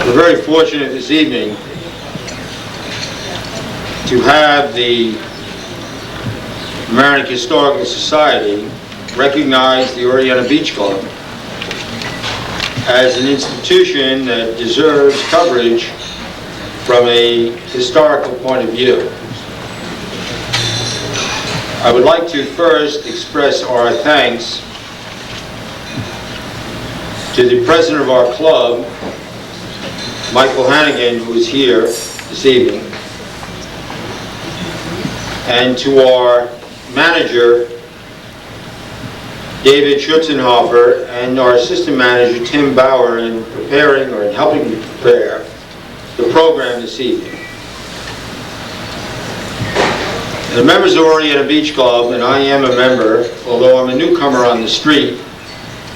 We're very fortunate this evening to have the Mamaroneck Historical Society recognize the Orienta Beach Club as an institution that deserves coverage from a historical point of view. I would like to first express our thanks to the president of our club, Michael Hannigan, who is here this evening, and to our manager, David Schutzenhofer, and our assistant manager, Tim Bauer, in preparing or in helping to prepare the program this evening. The members of Orienta Beach Club, and I am a member, although I'm a newcomer on the street.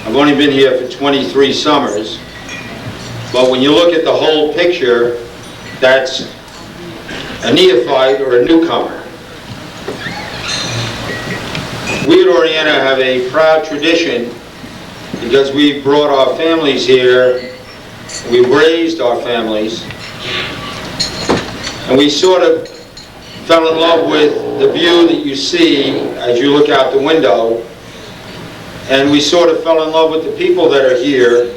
I've only been here for 23 summers, but when you look at the whole picture, that's a neophyte or a newcomer. We at Orienta have a proud tradition because we've brought our families here, we've raised our families, and we sort of fell in love with the view that you see as you look out the window, and we sort of fell in love with the people that are here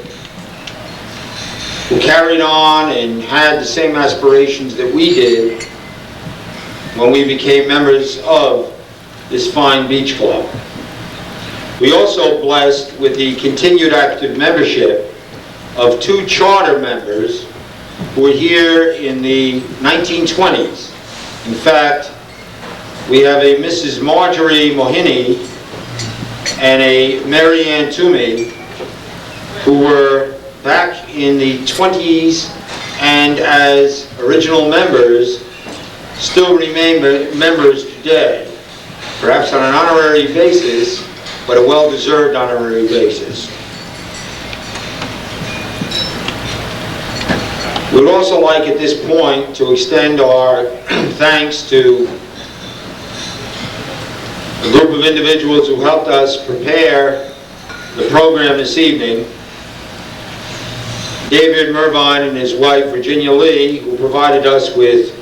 who carried on and had the same aspirations that we did when we became members of this fine beach club. We also blessed with the continued active membership of two charter members who were here in the 1920s. In fact, we have a Mrs. Marjorie Mohini and a Mary Ann Toomey who were back in the 20s and as original members still remain members today. Perhaps on an honorary basis, but a well-deserved honorary basis. We would also like at this point to extend our thanks to a group of individuals who helped us prepare the program this evening. David Mervine and his wife Virginia Lee, who provided us with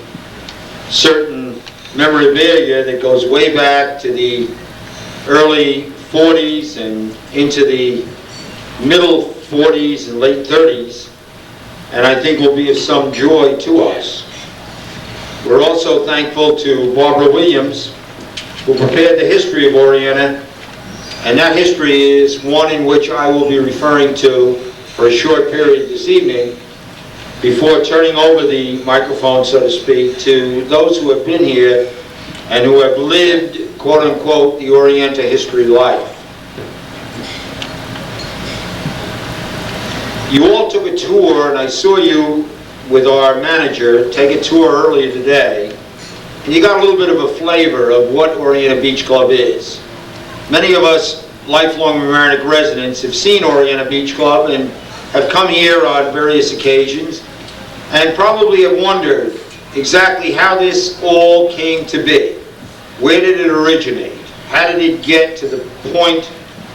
certain memorabilia that goes way back to the early 40s and into the middle 40s and late 30s, and I think will be of some joy to us. We're also thankful to Barbara Williams, who prepared the history of Orienta, and that history is one in which I will be referring to for a short period this evening, before turning over the microphone, so to speak, to those who have been here and who have lived, quote-unquote, the Orienta history life. You all took a tour, and I saw you with our manager take a tour earlier today, and you got a little bit of a flavor of what Orienta Beach Club is. Many of us lifelong Mamaroneck residents have seen Orienta Beach Club and have come here on various occasions and probably have wondered exactly how this all came to be. Where did it originate? How did it get to the point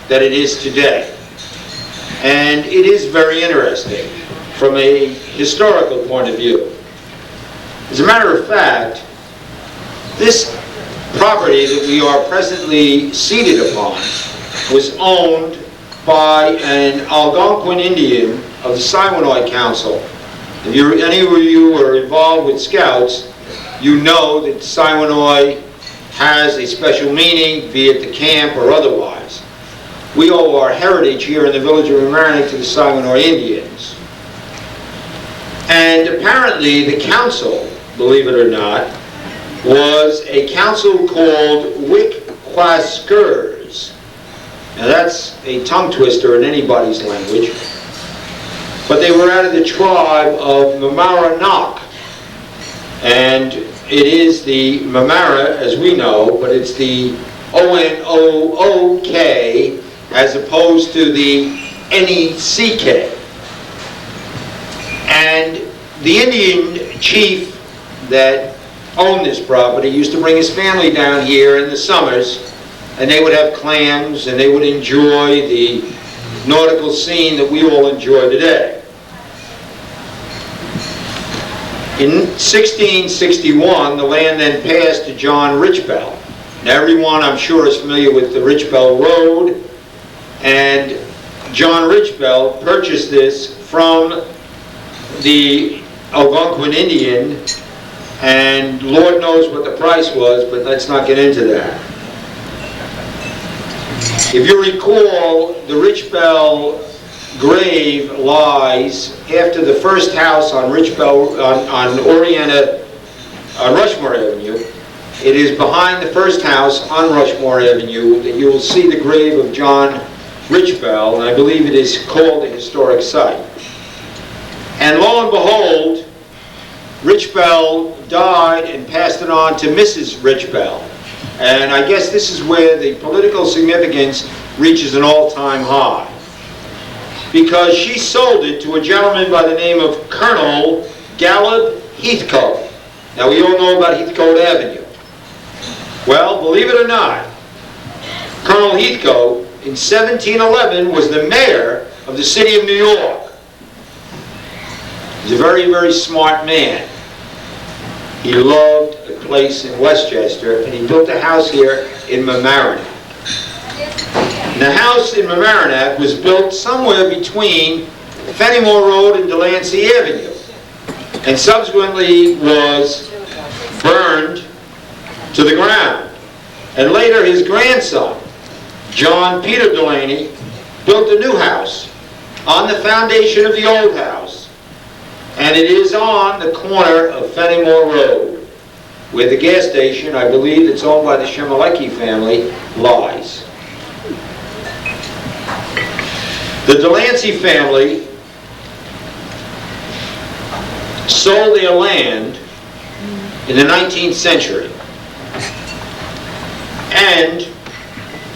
that it is today? And it is very interesting from a historical point of view. As a matter of fact, this property that we are presently seated upon was owned by an Algonquin Indian of the Siwanoy Council. If any of you are involved with Scouts, you know that Siwanoy has a special meaning, be it the camp or otherwise. We owe our heritage here in the village of Mamaroneck to the Siwanoy Indians. And apparently the council, believe it or not, was a council called Wicquaskers. Now that's a tongue twister in anybody's language. But they were out of the tribe of Mamaroneck. And it is the Mamara, as we know, but it's the O-N-O-O-K as opposed to the N-E-C-K. And the Indian chief that owned this property used to bring his family down here in the summers, and they would have clams and they would enjoy the nautical scene that we all enjoy today. In 1661, the land then passed to John Richbell. Now everyone, I'm sure, is familiar with the Richbell Road, and John Richbell purchased this from the Algonquin Indian, and Lord knows what the price was, but let's not get into that. If you recall, the Richbell grave lies after the first house on Rushmore Avenue. It is behind the first house on Rushmore Avenue that you will see the grave of John Richbell, and I believe it is called a historic site. And lo and behold, Richbell died and passed it on to Mrs. Richbell. And I guess this is where the political significance reaches an all-time high, because she sold it to a gentleman by the name of Colonel Gallup Heathcote. Now we all know about Heathcote Avenue. Well, believe it or not, Colonel Heathcote in 1711 was the mayor of the city of New York. He's a very, very smart man. He loved a place in Westchester, and he built a house here in Mamaroneck. And the house in Mamaroneck was built somewhere between Fenimore Road and Delancey Avenue, and subsequently was burned to the ground. And later his grandson, John Peter Delaney, built a new house on the foundation of the old house. And it is on the corner of Fenimore Road, where the gas station, I believe it's owned by the Shemalecki family, lies. The Delancey family sold their land in the 19th century. And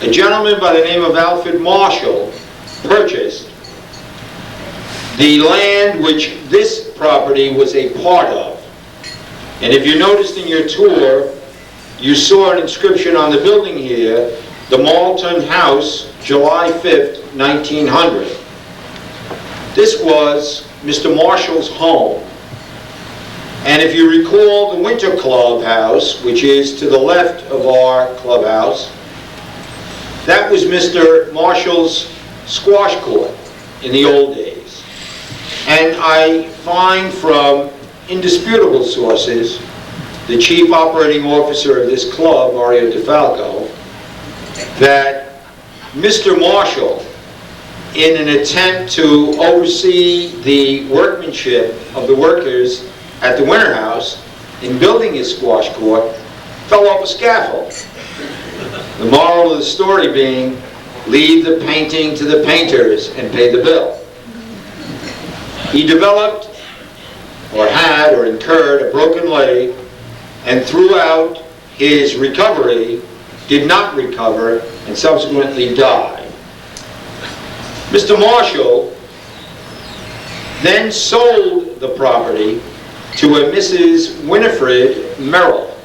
a gentleman by the name of Alfred Marshall purchased the land which this property was a part of. And if you noticed in your tour, you saw an inscription on the building here, the Malton House, July 5th, 1900. This was Mr. Marshall's home. And if you recall the Winter Clubhouse, which is to the left of our clubhouse, that was Mr. Marshall's squash court in the old days. And I find from indisputable sources, the chief operating officer of this club, Mario DeFalco, that Mr. Marshall, in an attempt to oversee the workmanship of the workers at the Winter House in building his squash court, fell off a scaffold. The moral of the story being, leave the painting to the painters and pay the bill. He developed, or had, or incurred a broken leg, and throughout his recovery, did not recover, and subsequently died. Mr. Marshall then sold the property to a Mrs. Winifred Merrill.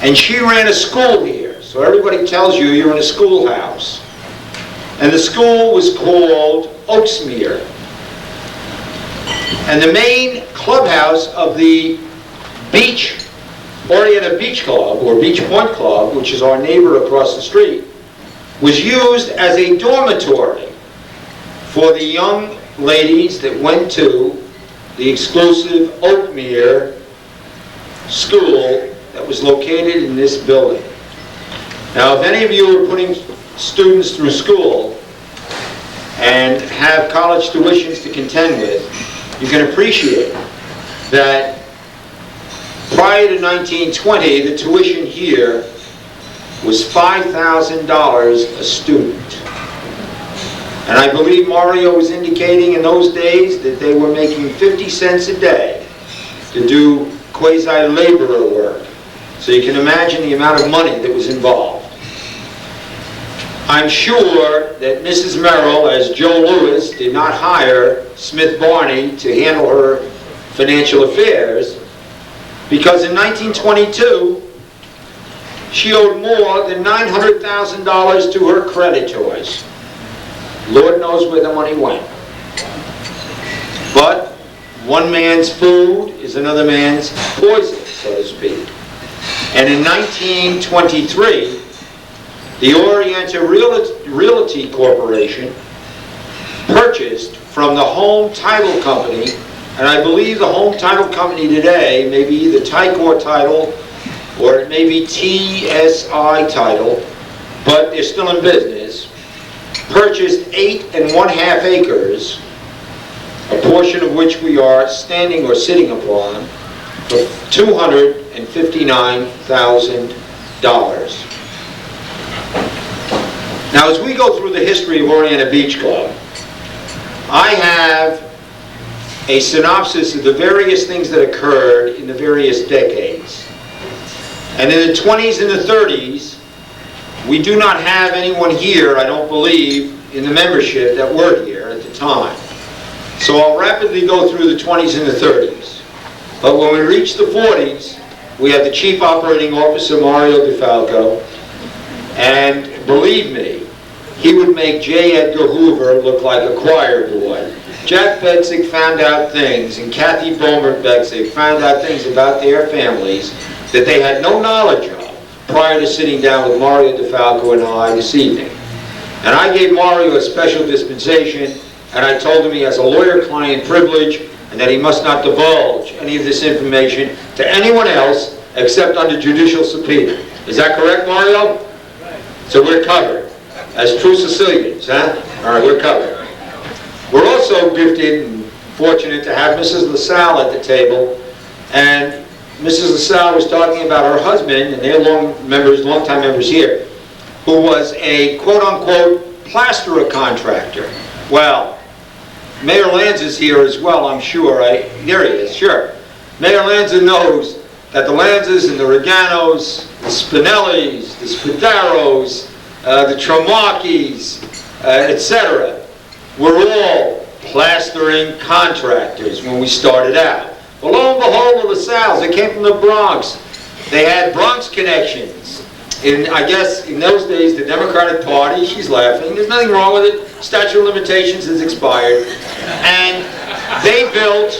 And she ran a school here, so everybody tells you you're in a schoolhouse. And the school was called Oaksmere. And the main clubhouse of the Orienta Beach Club, or Beach Point Club, which is our neighbor across the street, was used as a dormitory for the young ladies that went to the exclusive Oakmere school that was located in this building. Now, if any of you are putting students through school and have college tuitions to contend with, you can appreciate that prior to 1920, the tuition here was $5,000 a student. And I believe Mario was indicating in those days that they were making 50 cents a day to do quasi-laborer work. So you can imagine the amount of money that was involved. I'm sure that Mrs. Merrill, as Joe Lewis, did not hire Smith Barney to handle her financial affairs, because in 1922, she owed more than $900,000 to her creditors. Lord knows where the money went. But One man's food is another man's poison, so to speak. And in 1923, the Orienta Realty Corporation purchased from the home title company, and I believe the home title company today may be either Ticor Title or it may be TSI Title, but they're still in business, purchased 8½ acres, a portion of which we are standing or sitting upon, for $259,000. Now, as we go through the history of Orienta Beach Club, I have a synopsis of the various things that occurred in the various decades. And in the 20s and the 30s, we do not have anyone here, I don't believe, in the membership that were here at the time. So I'll rapidly go through the 20s and the 30s. But when we reach the 40s, we have the Chief Operating Officer, Mario DeFalco, and believe me, he would make J. Edgar Hoover look like a choir boy. Jack Betzig found out things, and Kathy Bomer-Betzig found out things about their families that they had no knowledge of prior to sitting down with Mario DeFalco and I this evening. And I gave Mario a special dispensation, and I told him he has a lawyer-client privilege and that he must not divulge any of this information to anyone else except under judicial subpoena. Is that correct, Mario? So we're covered. As true Sicilians, huh? All right, we're covered. We're also gifted and fortunate to have Mrs. LaSalle at the table, and Mrs. LaSalle was talking about her husband, and they're long-time members here, who was a quote-unquote plasterer contractor. Well, Mayor Lanza's here as well, I'm sure. There he is, sure. Mayor Lanza knows that the Lanzas and the Reganos, the Spinellis, the Spadaros, the Tremarchis, etc., were all plastering contractors when we started out. Well, lo and behold, the LaSalles, they came from the Bronx. They had Bronx connections. I guess in those days, the Democratic Party, she's laughing, there's nothing wrong with it, statute of limitations has expired, and they built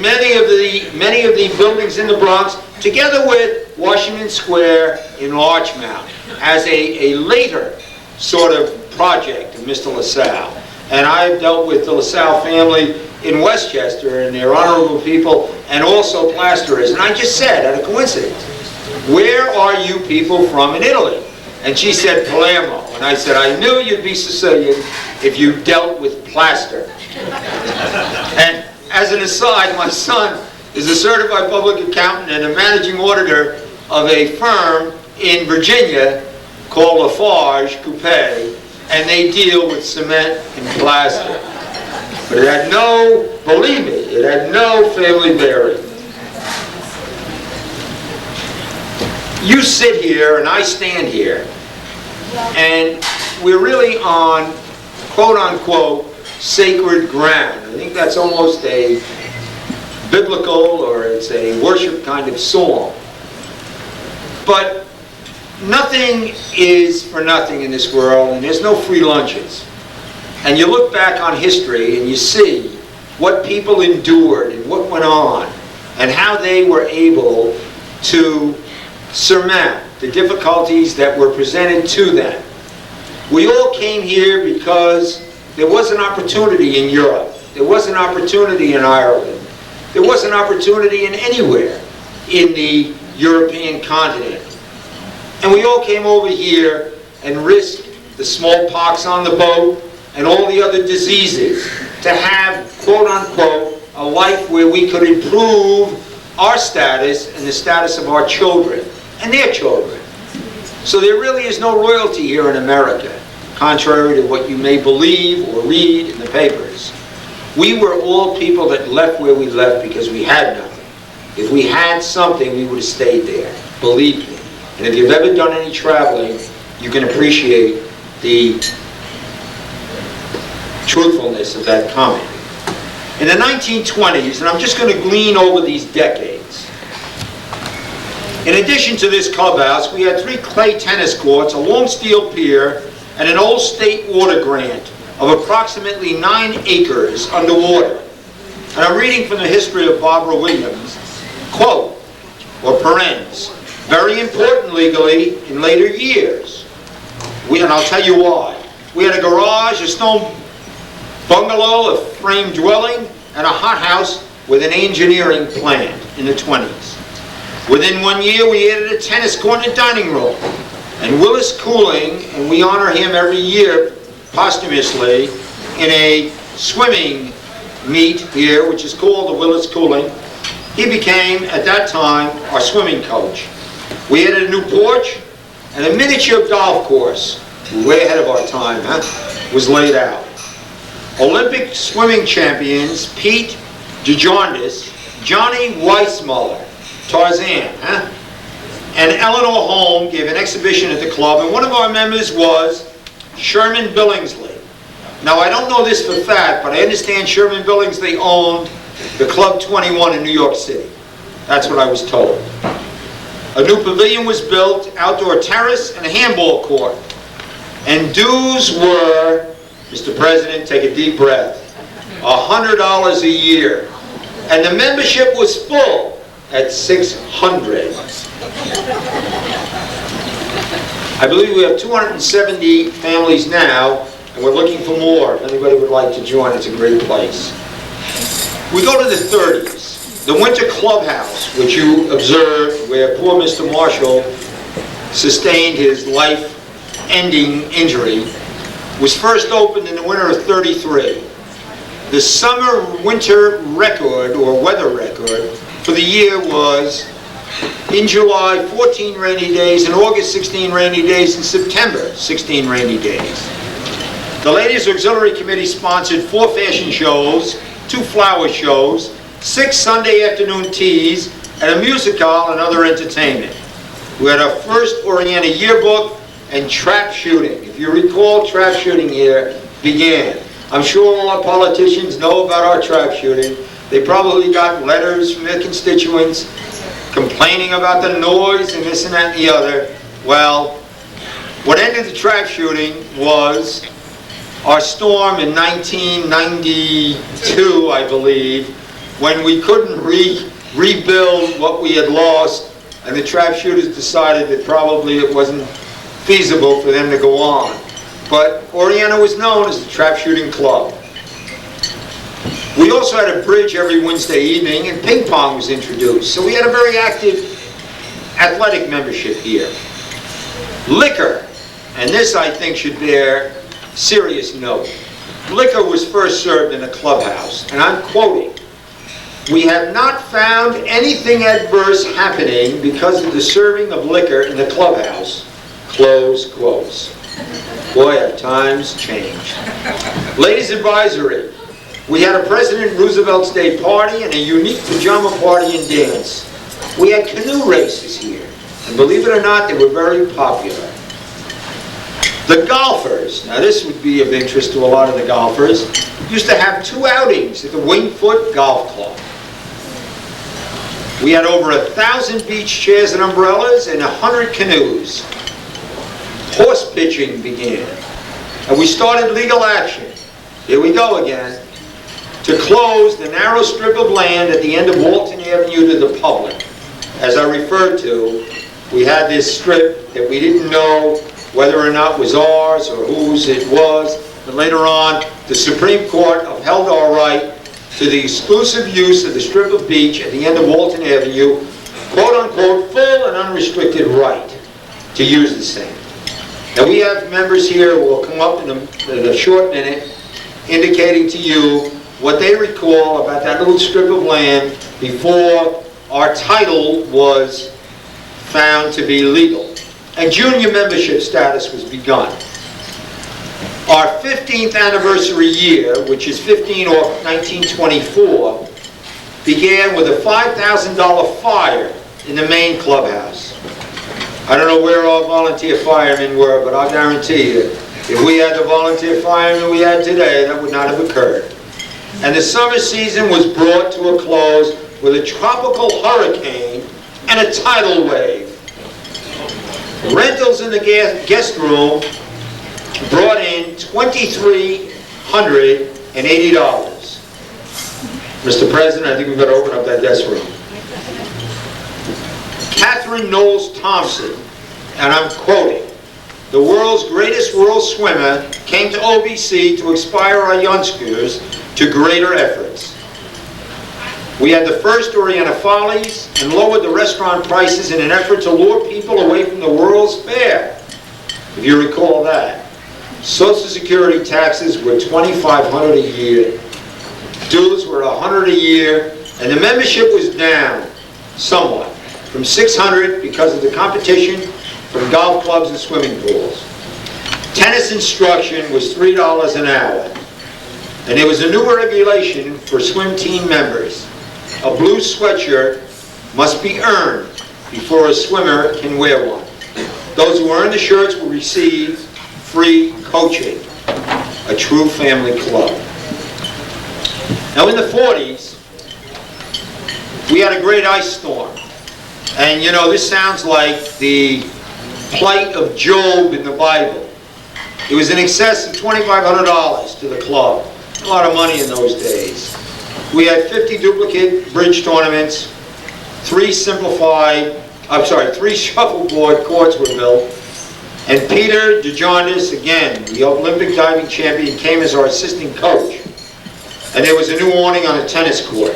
many of the buildings in the Bronx, together with Washington Square in Larchmont, as a later sort of project of Mr. LaSalle. And I've dealt with the LaSalle family in Westchester, and they're honorable people, and also plasterers. And I just said, out of coincidence, where are you people from in Italy? And she said, Palermo. And I said, I knew you'd be Sicilian if you dealt with plaster. And as an aside, my son is a certified public accountant and a managing auditor of a firm in Virginia called Lafarge Coupé, and they deal with cement and plaster. But it had no, believe me, it had no family bearing. You sit here and I stand here, and we're really on quote-unquote sacred ground. I think that's almost a biblical, or it's a worship kind of song. But nothing is for nothing in this world, and there's no free lunches. And you look back on history and you see what people endured and what went on and how they were able to surmount the difficulties that were presented to them. We all came here because there was an opportunity in Europe. There was an opportunity in Ireland. There was an opportunity in anywhere in the European continent. And we all came over here and risked the smallpox on the boat and all the other diseases to have, quote-unquote, a life where we could improve our status and the status of our children and their children. So there really is no loyalty here in America, contrary to what you may believe or read in the papers. We were all people that left where we left because we had nothing. If we had something, we would have stayed there, believe me. And if you've ever done any traveling, you can appreciate the truthfulness of that comment. In the 1920s, and I'm just going to glean over these decades, in addition to this clubhouse, we had 3 clay tennis courts, a long steel pier, and an old state water grant of approximately 9 acres underwater. And I'm reading from the history of Barbara Williams, quote, or parens, very important legally in later years. And I'll tell you why. We had a garage, a stone bungalow, a frame dwelling, and a hothouse with an engineering plant in the 20s. Within 1 year, we added a tennis court and a dining room. And Willis Cooling, and we honor him every year posthumously in a swimming meet here, which is called the Willis Cooling. He became, at that time, our swimming coach. We added a new porch and a miniature golf course, way ahead of our time, was laid out. Olympic swimming champions Pete DeJarnis, Johnny Weissmuller, Tarzan, and Eleanor Holm gave an exhibition at the club, and one of our members was Sherman Billingsley. Now, I don't know this for fact, but I understand Sherman Billingsley owned the Club 21 in New York City. That's what I was told. A new pavilion was built, outdoor terrace, and a handball court. And dues were, Mr. President, take a deep breath, $100 a year. And the membership was full at $600. I believe we have 270 families now, and we're looking for more. If anybody would like to join, it's a great place. We go to the 30s. The Winter Clubhouse, which you observed, where poor Mr. Marshall sustained his life-ending injury, was first opened in the winter of '33. The summer-winter record, or weather record, for the year was, in July, 14 rainy days, in August, 16 rainy days, in September, 16 rainy days. The Ladies Auxiliary Committee sponsored 4 fashion shows, 2 flower shows, 6 Sunday afternoon teas, and a music hall and other entertainment. We had our first Orienta yearbook and trap shooting. If you recall, trap shooting here began. I'm sure all our politicians know about our trap shooting. They probably got letters from their constituents complaining about the noise and this and that and the other. Well, what ended the trap shooting was our storm in 1992, I believe, when we couldn't rebuild what we had lost, and the trap shooters decided that probably it wasn't feasible for them to go on. But Orienta was known as the Trap Shooting Club. We also had a bridge every Wednesday evening, and ping pong was introduced. So we had a very active athletic membership here. Liquor, and this I think should bear serious note. Liquor was first served in a clubhouse, and I'm quoting, "We have not found anything adverse happening because of the serving of liquor in the clubhouse," close quotes. Boy, have times changed. Ladies Advisory, we had a President Roosevelt's Day party and a unique pajama party and dance. We had canoe races here, and believe it or not, they were very popular. The golfers, now this would be of interest to a lot of the golfers, used to have 2 outings at the Wingfoot Golf Club. We had over 1,000 beach chairs and umbrellas and 100 canoes. Horse pitching began, and we started legal action. Here we go again. To close the narrow strip of land at the end of Walton Avenue to the public. As I referred to, we had this strip that we didn't know whether or not was ours or whose it was, but later on, the Supreme Court upheld our right to the exclusive use of the strip of beach at the end of Walton Avenue, quote-unquote, full and unrestricted right to use the same. Now we have members here who will come up in a short minute indicating to you what they recall about that little strip of land before our title was found to be legal. And junior membership status was begun. Our 15th anniversary year, which is 15 or 1924, began with a $5,000 fire in the main clubhouse. I don't know where our volunteer firemen were, but I'll guarantee you, if we had the volunteer firemen we had today, that would not have occurred. And the summer season was brought to a close with a tropical hurricane and a tidal wave. Rentals in the guest room brought in $2,380. Mr. President, I think we better open up that desk room. Catherine Knowles Thompson, and I'm quoting, "The world's greatest world swimmer came to OBC to inspire our youngsters to greater efforts. We had the first Orienta Follies and lowered the restaurant prices in an effort to lure people away from the World's Fair." If you recall that. Social Security taxes were $2,500 a year. Dues were $100 a year, and the membership was down somewhat, from $600 because of the competition from golf clubs and swimming pools. Tennis instruction was $3 an hour, and there was a new regulation for swim team members. A blue sweatshirt must be earned before a swimmer can wear one. Those who earn the shirts will receive free coaching. A true family club. Now in the 40s, we had a great ice storm. And you know, this sounds like the plight of Job in the Bible. It was in excess of $2,500 to the club. A lot of money in those days. We had 50 duplicate bridge tournaments, 3 shuffleboard courts were built, and Peter DeJohntis, again, the Olympic diving champion, came as our assistant coach. And there was a new awning on a tennis court.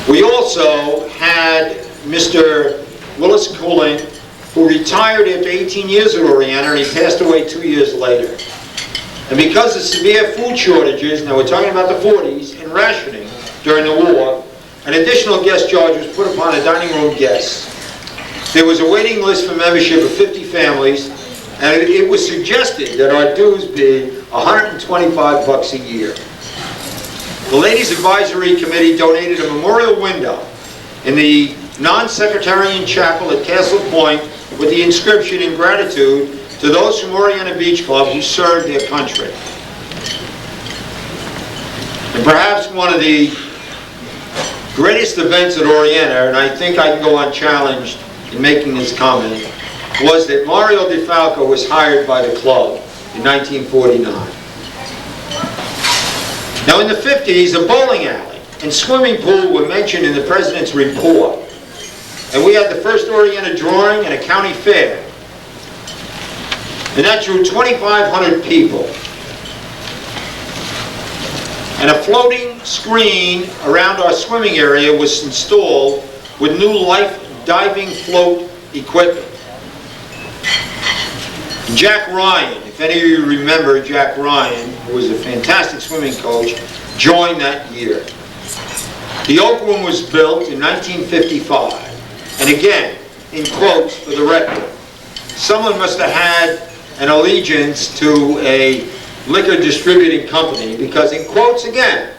We also had Mr. Willis Cooling, who retired after 18 years at Orienta, and he passed away 2 years later. And because of severe food shortages, now we're talking about the 40s, and rationing during the war, an additional guest charge was put upon the dining room guests. There was a waiting list for membership of 50 families, and it was suggested that our dues be $125 a year. The Ladies Advisory Committee donated a memorial window in the non-sectarian chapel at Castle Point with the inscription in gratitude to those from Orienta Beach Club who served their country. And perhaps one of the greatest events at Orienta, and I think I can go unchallenged in making this comment, was that Mario DeFalco was hired by the club in 1949. Now in the 50s, a bowling alley and swimming pool were mentioned in the President's report. And we had the first Orienta drawing and a county fair. And that drew 2,500 people. And a floating screen around our swimming area was installed with new life diving float equipment. Jack Ryan, if any of you remember Jack Ryan, who was a fantastic swimming coach, joined that year. The Oak Room was built in 1955. And again, in quotes for the record, someone must have had an allegiance to a liquor distributing company, because in quotes again,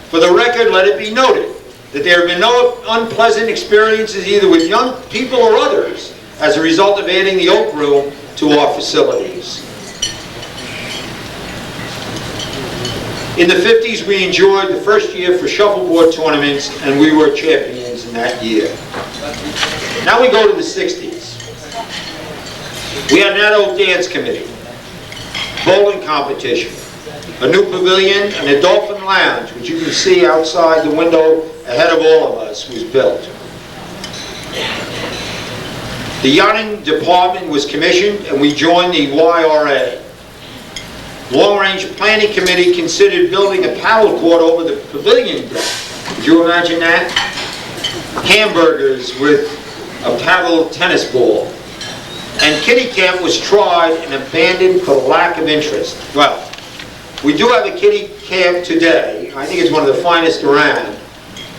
for the record, let it be noted that there have been no unpleasant experiences either with young people or others as a result of adding the Oak Room to our facilities. In the 50s, we enjoyed the first year for shuffleboard tournaments, and we were champions in that year. Now we go to the 60s. We had an adult dance committee, bowling competition, a new pavilion, and a dolphin lounge, which you can see outside the window ahead of all of us, was built. The yachting department was commissioned, and we joined the YRA. Long Range Planning Committee considered building a paddle court over the pavilion deck. Could you imagine that? Hamburgers with a paddle tennis ball. And kitty camp was tried and abandoned for lack of interest. Well, we do have a kitty camp today. I think it's one of the finest around.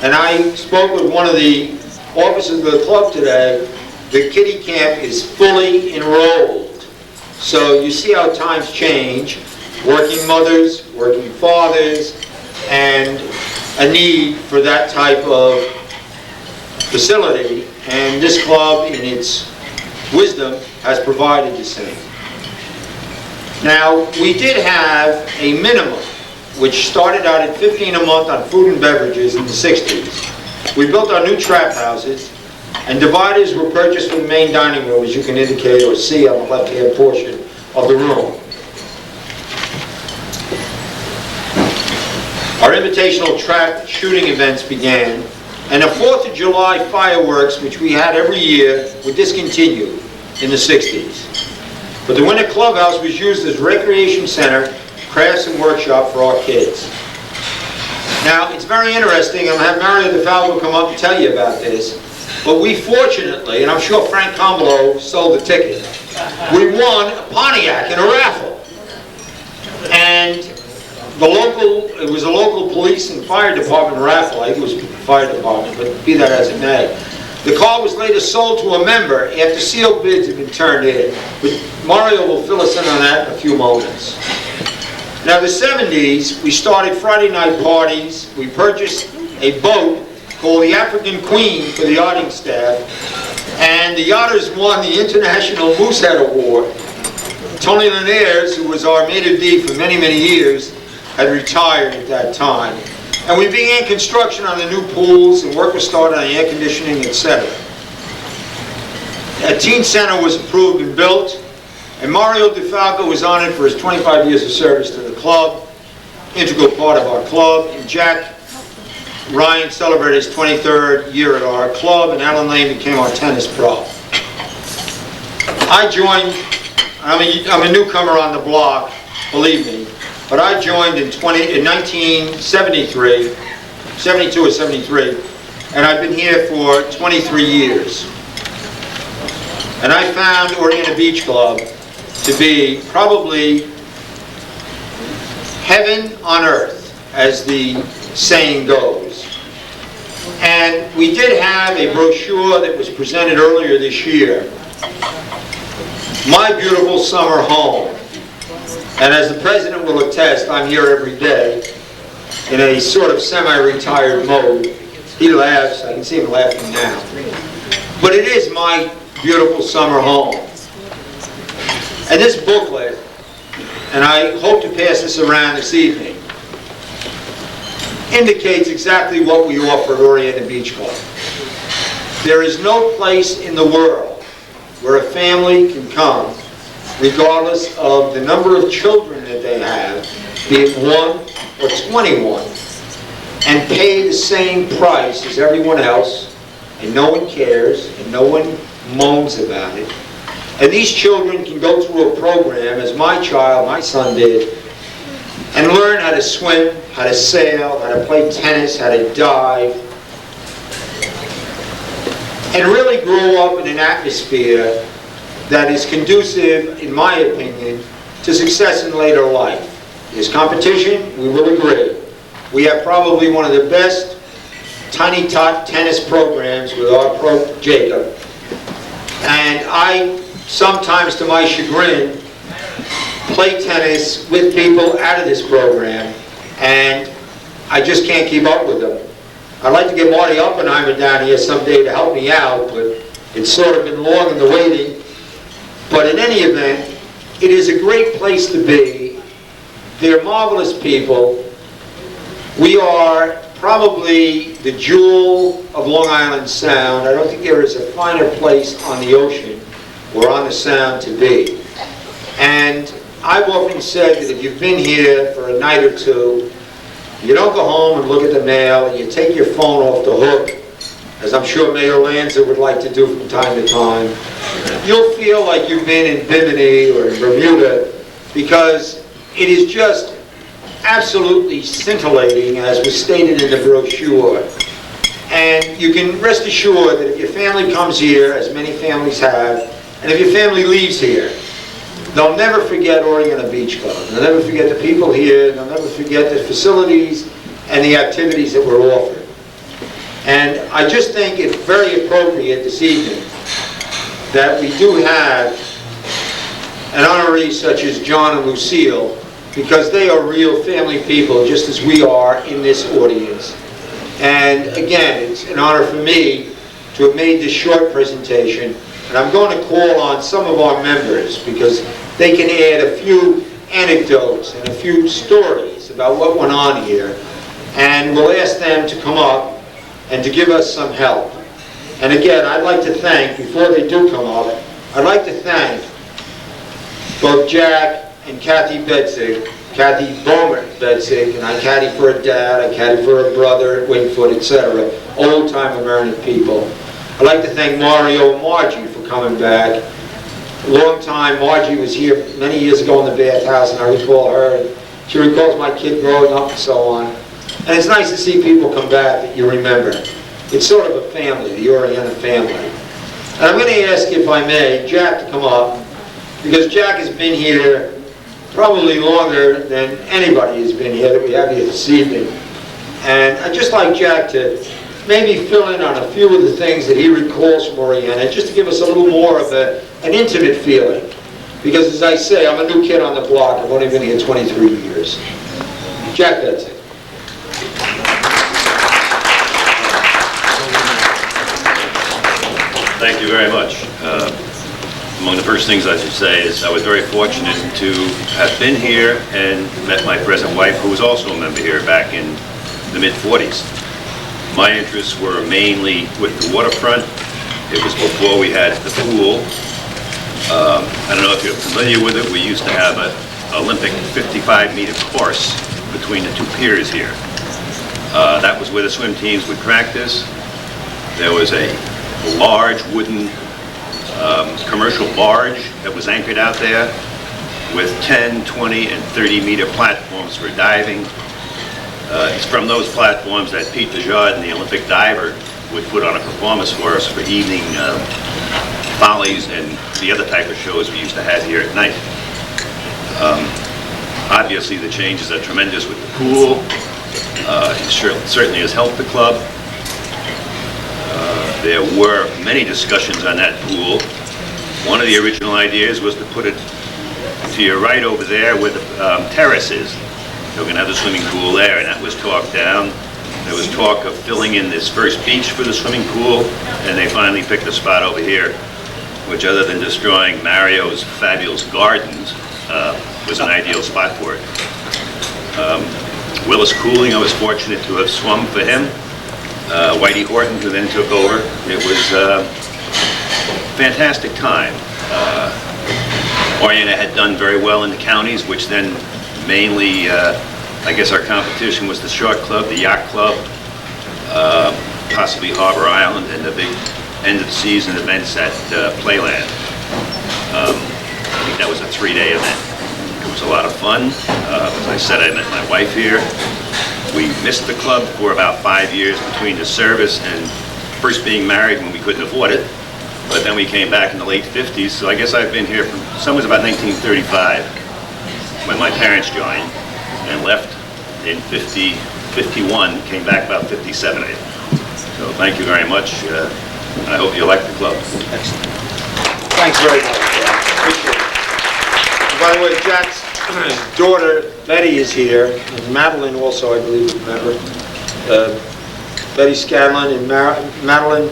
And I spoke with one of the officers of the club today. The kitty camp is fully enrolled. So you see how times change. Working mothers, working fathers, and a need for that type of facility. And this club, in its wisdom, has provided the same. Now, we did have a minimum, which started out at $15 a month on food and beverages in the 60s. We built our new trap houses, and dividers were purchased for the main dining room, as you can indicate or see on the left-hand portion of the room. our invitational trap shooting events began, and the 4th of July fireworks, which we had every year, were discontinued in the 60s. But the Winter Clubhouse was used as a recreation center, crafts and workshop for our kids. Now, it's very interesting. I'm going to have Mario DeFalco come up and tell you about this. But we fortunately, and I'm sure Frank Comolo sold the ticket, we won a Pontiac in a raffle. And it was a local police and fire department raffle. I think it was the fire department, but be that as it may. The car was later sold to a member after sealed bids had been turned in. But Mario will fill us in on that in a few moments. Now, the 70s, we started Friday night parties. We purchased a boat called the African Queen for the yachting staff. And the yachters won the International Moosehead Award. Tony Linares, who was our maitre d' for many, many years, had retired at that time. And we began construction on the new pools, and work was started on the air conditioning, etc. A teen center was approved and built, and Mario DeFalco was honored for his 25 years of service to the club, integral part of our club. And Jack Ryan celebrated his 23rd year at our club, and Alan Lane became our tennis pro. I joined, I'm a newcomer on the block, believe me, but I joined in 1973, 72 or 73, and I've been here for 23 years. And I found Orienta Beach Club to be probably heaven on earth, as the saying goes. And we did have a brochure that was presented earlier this year, My Beautiful Summer Home. And as the president will attest, I'm here every day in a sort of semi-retired mode. He laughs, I can see him laughing now. But it is my beautiful summer home. And this booklet, and I hope to pass this around this evening, indicates exactly what we offer at Orienta Beach Club. There is no place in the world where a family can come, regardless of the number of children that they have, be it 1 or 21, and pay the same price as everyone else, and no one cares, and no one moans about it. And these children can go through a program, as my son did, and learn how to swim, how to sail, how to play tennis, how to dive, and really grow up in an atmosphere that is conducive, in my opinion, to success in later life. There's competition, we will agree. We have probably one of the best tiny tot tennis programs with our pro, Jacob. And I, sometimes to my chagrin, play tennis with people out of this program, and I just can't keep up with them. I'd like to get Marty Oppenheimer down here someday to help me out, but it's sort of been long in the waiting. But in any event, it is a great place to be. They're marvelous people. We are probably the jewel of Long Island Sound. I don't think there is a finer place on the ocean or on the Sound to be. And I've often said that if you've been here for a night or two, you don't go home and look at the mail, and you take your phone off the hook, as I'm sure Mayor Lanza would like to do from time to time. You'll feel like you've been in Bimini or in Bermuda, because it is just absolutely scintillating, as was stated in the brochure. And you can rest assured that if your family comes here, as many families have, and if your family leaves here, they'll never forget Orienta Beach Club. They'll never forget the people here. They'll never forget the facilities and the activities that were offered. And I just think it's very appropriate this evening that we do have an honoree such as John and Lucille, because they are real family people, just as we are in this audience. And again, it's an honor for me to have made this short presentation. And I'm going to call on some of our members, because they can add a few anecdotes and a few stories about what went on here. And we'll ask them to come up and to give us some help. And again, I'd like to thank, before they do come up, I'd like to thank both Jack and Kathy Betzig Kathy Bowman, Bedsig, and I caddy for a dad, I caddy for a brother at Wingfoot, etc. Old-time American people. I'd like to thank Mario and Margie for coming back. A long time, Margie was here many years ago in the bathhouse, and I recall her. And she recalls my kid growing up and so on. And it's nice to see people come back that you remember. It's sort of a family, the Orienta family. And I'm going to ask, if I may, Jack to come up, because Jack has been here probably longer than anybody has been here that we have here this evening. And I'd just like Jack to maybe fill in on a few of the things that he recalls from Orienta, just to give us a little more of an intimate feeling. Because as I say, I'm a new kid on the block. I've only been here 23 years. Jack, that's it. Thank you very much. Among the first things I should say is I was very fortunate to have been here and met my present wife, who was also a member here back in the mid-40s. My interests were mainly with the waterfront. It was before we had the pool. I don't know if you're familiar with it. We used to have an Olympic 55-meter course between the two piers here. That was where the swim teams would practice. There was a large wooden commercial barge that was anchored out there with 10, 20, and 30-meter platforms for diving. It's from those platforms that Pete Desjardins, the Olympic diver, would put on a performance for us for evening follies and the other type of shows we used to have here at night. Obviously, the changes are tremendous with the pool. It certainly has helped the club. There were many discussions on that pool. One of the original ideas was to put it to your right over there where the terrace is. We're going to have the swimming pool there, and that was talked down. There was talk of filling in this first beach for the swimming pool, and they finally picked a spot over here, which, other than destroying Mario's fabulous gardens, was an ideal spot for it. Willis Cooling, I was fortunate to have swum for him. Whitey Horton, who then took over. It was a fantastic time. Orienta had done very well in the counties, which then mainly, I guess our competition was the Short Club, the Yacht Club, possibly Harbor Island, and the big end of the season events at Playland. I think that was a 3-day event. It was a lot of fun. As I said, I met my wife here. We missed the club for about 5 years between the service and first being married when we couldn't afford it. But then we came back in the late 50s, so I guess I've been here from, some was about 1935 when my parents joined, and left in 51, came back about 57. So thank you very much. I hope you like the club. Excellent. Thanks very much. Appreciate it. And by the way, Jack's daughter, Betty, is here, and Madeline also, I believe, is a member. Betty Scanlon and Madeline,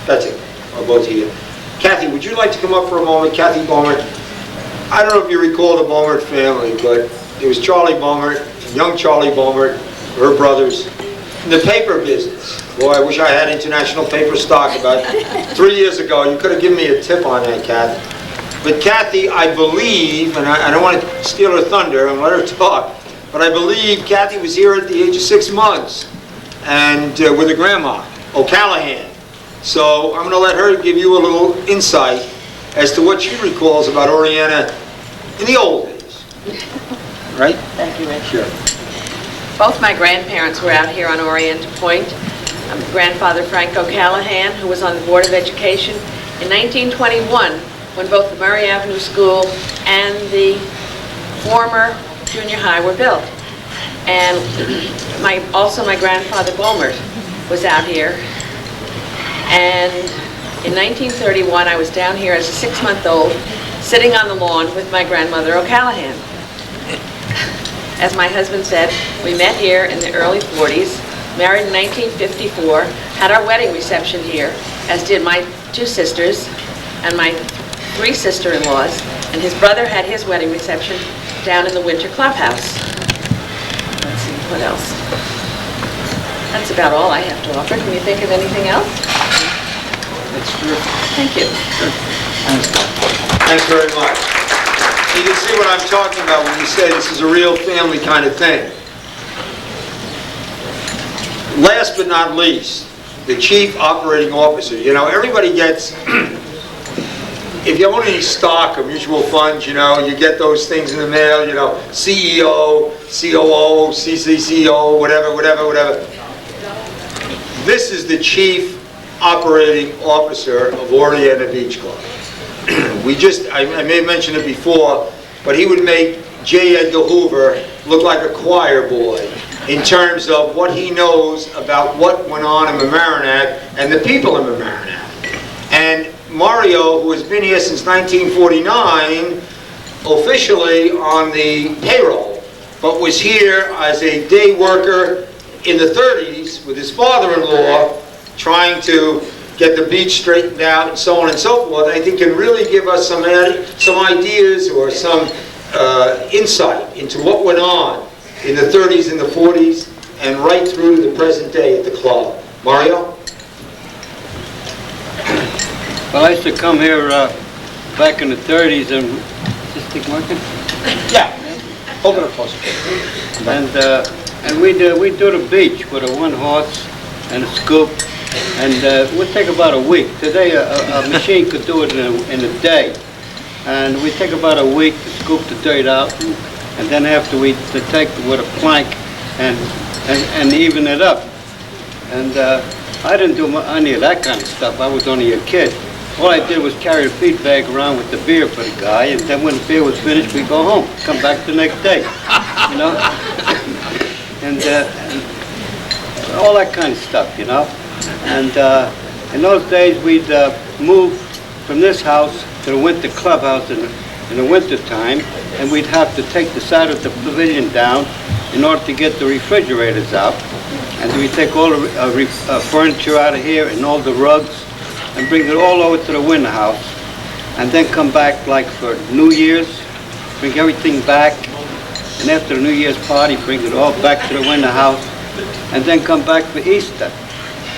that's it, are both here. Kathy, would you like to come up for a moment? Kathy Baumert. I don't know if you recall the Baumert family, but it was Charlie Baumert, young Charlie Baumert, her brothers, in the paper business. Boy, I wish I had international paper stock about 3 years ago. You could have given me a tip on that, Kathy. But Kathy, I believe, and I don't want to steal her thunder and let her talk, but I believe Kathy was here at the age of 6 months, and with her grandma, O'Callahan. So I'm going to let her give you a little insight as to what she recalls about Orienta in the old days. Right? Thank you, Rich. Sure. Both my grandparents were out here on Orienta Point. Grandfather Frank O'Callahan, who was on the Board of Education in 1921, when both the Murray Avenue School and the former junior high were built. And also my grandfather Baumert was out here. And in 1931, I was down here as a 6-month-old, sitting on the lawn with my grandmother O'Callahan. As my husband said, we met here in the early 40s, married in 1954, had our wedding reception here, as did my 2 sisters and my 3 sister-in-laws, and his brother had his wedding reception down in the Winter Clubhouse. Let's see, what else? That's about all I have to offer. Can you think of anything else? That's terrific. Thank you. Thanks very much. You can see what I'm talking about when you say this is a real family kind of thing. Last but not least, the Chief Operating Officer. You know, everybody gets, if you own any stock or mutual funds, you know, you get those things in the mail, you know, CEO, COO, CCCO, whatever. This is the Chief Operating Officer of Orienta Beach Club. I may have mentioned it before, but he would make J. Edgar Hoover look like a choir boy in terms of what he knows about what went on in Mamaroneck and the people in Mamaroneck. And Mario, who has been here since 1949, officially on the payroll, but was here as a day worker in the 30s with his father-in-law, trying to get the beach straightened out and so on and so forth, I think can really give us some ideas or some insight into what went on in the 30s and the 40s and right through to the present day at the club. Mario? Well, I used to come here back in the 30s and... Is this thing working? Yeah. Hold it up closer. And we'd do the beach with a one horse and a scoop, and it would take about a week. Today a machine could do it in a day, and we'd take about a week to scoop the dirt out, and then after we'd take it with a plank and even it up. And I didn't do any of that kind of stuff. I was only a kid. All I did was carry a feed bag around with the beer for the guy, and then when the beer was finished, we'd go home, come back the next day, you know? and all that kind of stuff, you know? And in those days, we'd move from this house to the winter clubhouse in the winter time, and we'd have to take the side of the pavilion down in order to get the refrigerators out. And we'd take all the furniture out of here and all the rugs and bring it all over to the winter house, and then come back like for New Year's, bring everything back, and after the New Year's party, bring it all back to the winter house, and then come back for Easter.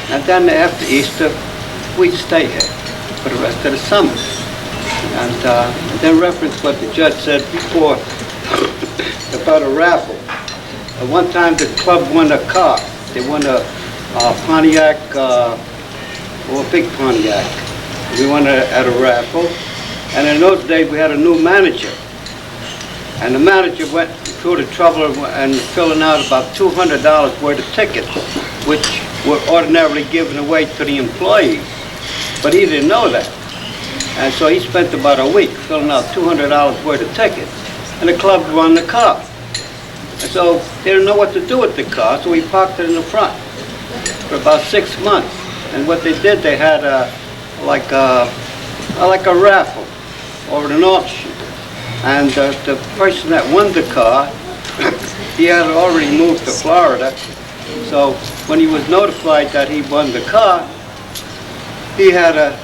And then after Easter, we'd stay here for the rest of the summer. And then reference what the judge said before about a raffle. One time the club won a car. They won a Pontiac, or a big Pontiac. We won at a raffle. And in those days we had a new manager. And the manager went through the trouble and filling out about $200 worth of tickets, which were ordinarily given away to the employees. But he didn't know that. And so he spent about a week filling out $200 worth of tickets. And the club won the car. And so they didn't know what to do with the car, so we parked it in the front for about 6 months. And what they did, they had like a raffle or an auction. And the person that won the car, he had already moved to Florida. So when he was notified that he won the car, he had to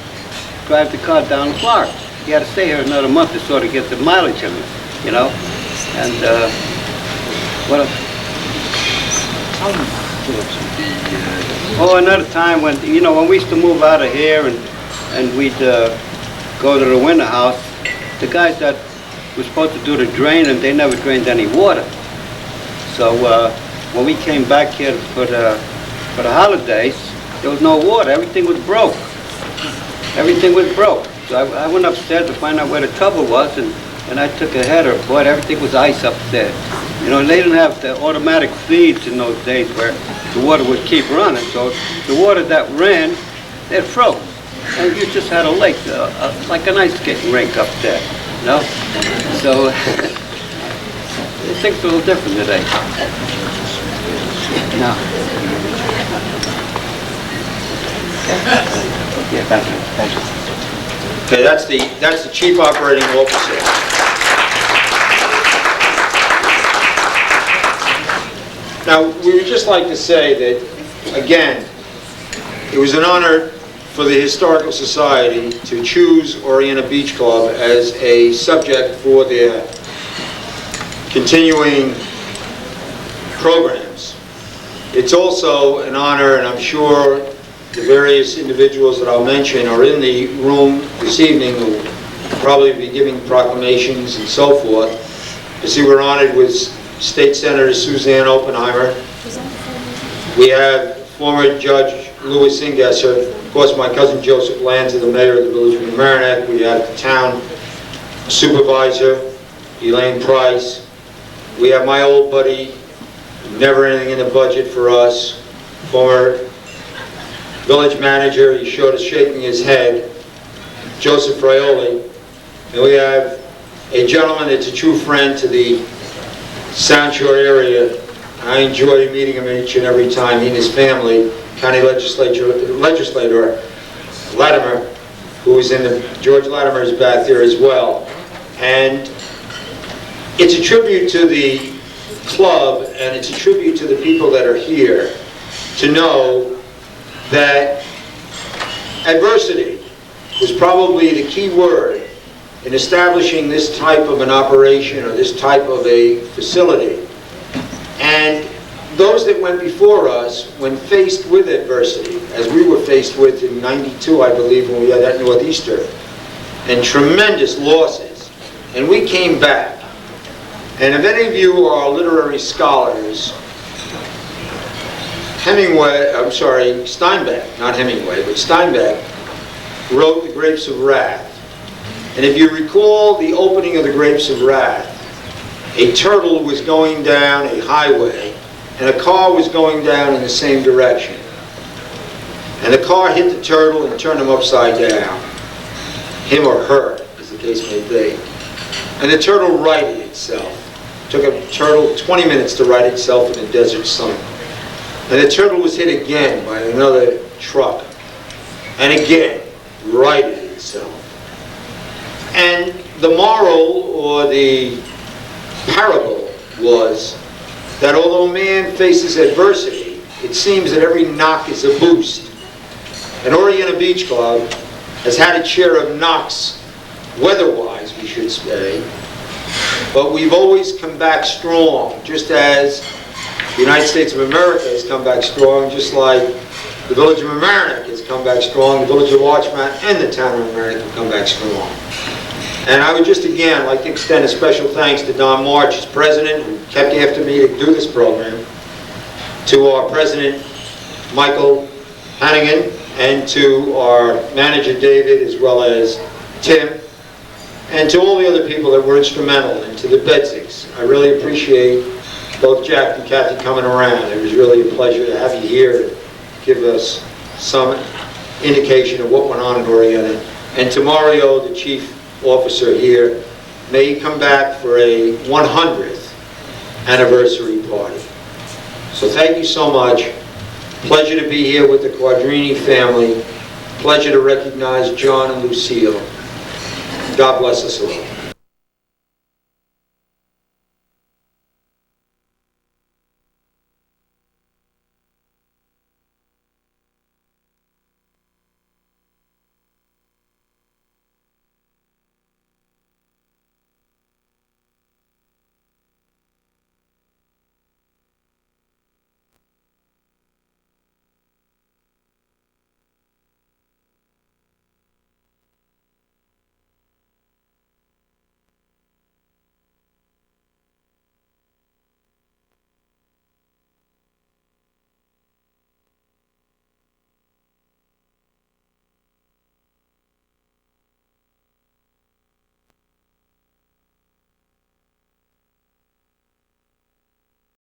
drive the car down to Florida. He had to stay here another month or so to get the mileage in it, you know. And what else? Oh, another time when, you know, when we used to move out of here and we'd go to the winter house, the guys that were supposed to do the drain, and they never drained any water. So when we came back here for the holidays, there was no water. Everything was broke. Everything was broke. So I went upstairs to find out where the trouble was, and I took a header. Boy, everything was ice up there. You know, they didn't have the automatic feeds in those days where the water would keep running. So the water that ran, it froze. And you just had a lake, like an ice skating rink up there, you know? So things are a little different today. No. Yeah, thank you. Thank you. Okay, that's the Chief Operating Officer. Now, we would just like to say that, again, it was an honor for the Historical Society to choose Orienta Beach Club as a subject for their continuing programs. It's also an honor, and I'm sure the various individuals that I'll mention are in the room this evening who probably be giving proclamations and so forth. You see, we're honored with State Senator Suzanne Oppenheimer. We have former Judge Louis Ingesser, of course my cousin Joseph Lanza, the mayor of the village of Mamaroneck. We have the town supervisor, Elaine Price. We have my old buddy, never anything in the budget for us, former village manager, he showed us shaking his head, Joseph Fraioli. And we have a gentleman that's a true friend to the Sound Shore area. I enjoy meeting him each and every time, he and his family, County Legislator Latimer, who is in the, George Latimer is back there as well. And it's a tribute to the club, and it's a tribute to the people that are here to know that adversity was probably the key word in establishing this type of an operation or this type of a facility. And those that went before us, when faced with adversity, as we were faced with in '92, I believe, when we had that Northeaster, and tremendous losses, and we came back. And if any of you are literary scholars, Steinbeck, not Hemingway, but Steinbeck wrote The Grapes of Wrath. And if you recall the opening of The Grapes of Wrath, a turtle was going down a highway, and a car was going down in the same direction. And the car hit the turtle and turned him upside down. Him or her, as the case may be. And the turtle righted itself. It took a turtle 20 minutes to right itself in the desert sun. And the turtle was hit again by another truck. And again, righted itself. And the moral, or the parable, was that although man faces adversity, it seems that every knock is a boost. And Orienta Beach Club has had its share of knocks, weather-wise, we should say, but we've always come back strong, just as the United States of America has come back strong, just like the village of Mamaroneck has come back strong, the village of Watchman and the town of Mamaroneck have come back strong. And I would just again like to extend a special thanks to Don March, as president, who kept after me to do this program, to our president, Michael Hannigan, and to our manager, David, as well as Tim, and to all the other people that were instrumental, and to the Bedsigs. I really appreciate both Jack and Kathy coming around. It was really a pleasure to have you here to give us some indication of what went on in Orienta. And to Mario, the chief officer here, may he come back for a 100th anniversary party. So thank you so much. Pleasure to be here with the Quadrini family. Pleasure to recognize John and Lucille. God bless us all.